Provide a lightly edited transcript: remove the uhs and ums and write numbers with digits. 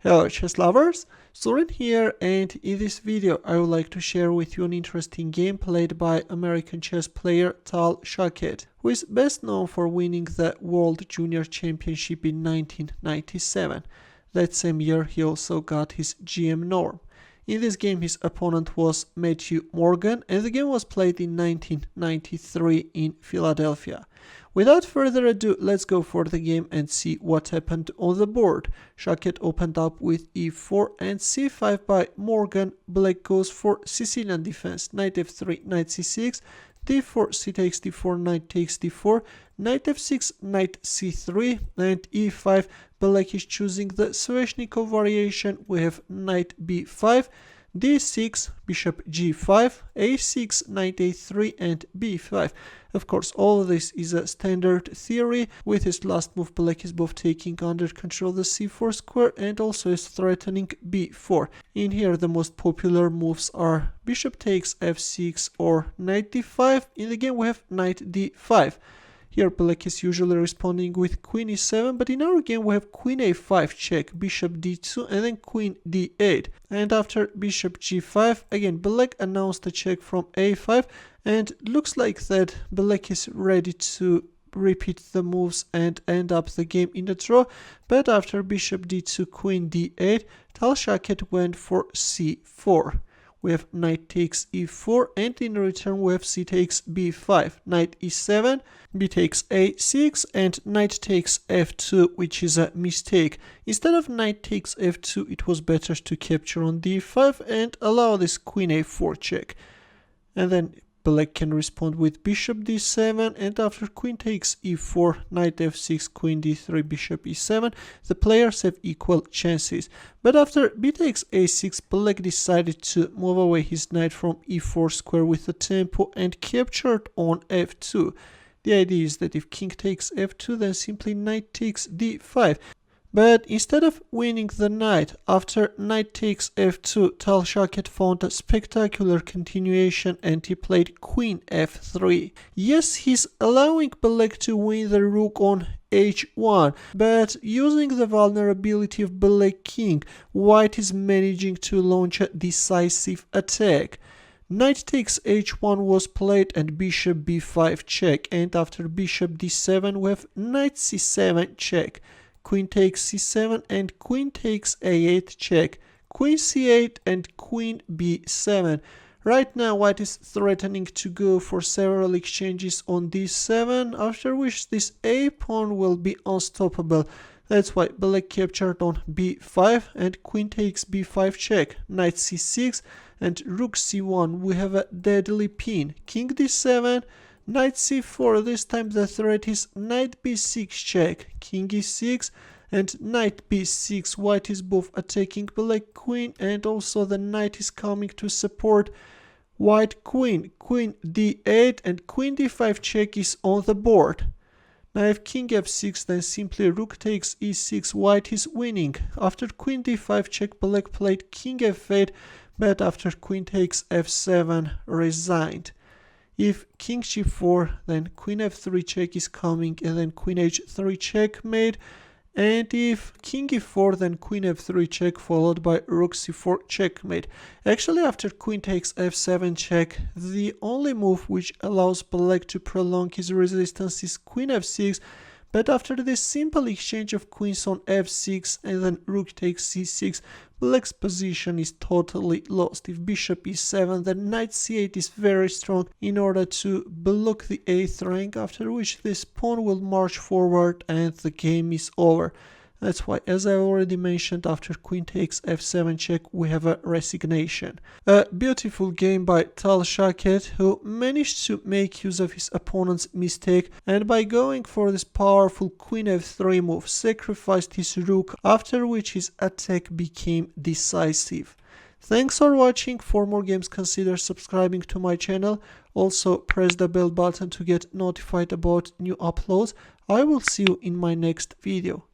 Hello chess lovers, Suren here, and in this video I would like to share with you an interesting game played by American chess player Tal Shaked, who is best known for winning the World Junior Championship in 1997. That same year he also got his GM norm. In this game his opponent was Matthew Morgan, and the game was played in 1993 in Philadelphia. Without further ado, let's go for the game and see what happened on the board. Shaked opened up with e4 and c5 by Morgan. Black goes for Sicilian defense, knight f3, knight c6, d4, c takes d4, knight takes d4, knight f6, knight c3, and e5. Black is choosing the Sveshnikov variation. We have knight b5, d6, bishop g5, a6, knight a3, and b5. Of course, all of this is a standard theory. With his last move, Black is both taking under control the c4 square and also is threatening b4. In here, the most popular moves are bishop takes f6 or knight d5. In the game, we have knight d5. Here Black is usually responding with queen e7, but in our game we have queen a5 check, bishop d2, and then queen d8. And after bishop g5, again Black announced a check from a5, and looks like that Black is ready to repeat the moves and end up the game in a draw. But after bishop d2, queen d8, Tal Shaked went for c4. We have knight takes e4, and in return we have c takes b5, knight e7, b takes a6, and knight takes f2, which is a mistake. Instead of knight takes f2, it was better to capture on d5 and allow this queen a4 check. And then Black can respond with bishop d7, and after queen takes e4, knight f6, queen d3, bishop e7, the players have equal chances. But after b takes a6, Black decided to move away his knight from e4 square with a tempo and captured on f2. The idea is that if king takes f2, then simply knight takes d5. But instead of winning the knight, after knight takes f2, Tal Shaked found a spectacular continuation and he played queen f3. Yes, he's allowing Black to win the rook on h1, but using the vulnerability of Black king, White is managing to launch a decisive attack. Knight takes h1 was played and bishop b5 check, and after bishop d7 we have knight c7 check. Queen takes c7 and queen takes a8 check, queen c8 and queen b7. Right now White is threatening to go for several exchanges on d7, after which this a pawn will be unstoppable. That's why Black captured on b5 and queen takes b5 check, knight c6 and rook c1. We have a deadly pin, king d7, knight c4, this time the threat is knight b6 check, king e6 and knight b6. White is both attacking Black queen and also the knight is coming to support White queen. Queen d8 and queen d5 check is on the board. Now if king f6, then simply rook takes e6, White is winning. After queen d5 check, Black played king f8, but after queen takes f7 resigned. If king g4, then queen f3 check is coming, and then queen h3 checkmate. And if king e4, then queen f3 check followed by rook c4 checkmate. Actually, after queen takes f7 check, the only move which allows Black to prolong his resistance is queen f6. But after this simple exchange of queens on f6 and then rook takes c6, Black's position is totally lost. If bishop e7, then knight c8 is very strong in order to block the 8th rank, after which this pawn will march forward and the game is over. That's why, as I already mentioned, after queen takes f7 check, we have a resignation. A beautiful game by Tal Shaked, who managed to make use of his opponent's mistake and by going for this powerful queen f3 move, sacrificed his rook, after which his attack became decisive. Thanks for watching. For more games, consider subscribing to my channel. Also, press the bell button to get notified about new uploads. I will see you in my next video.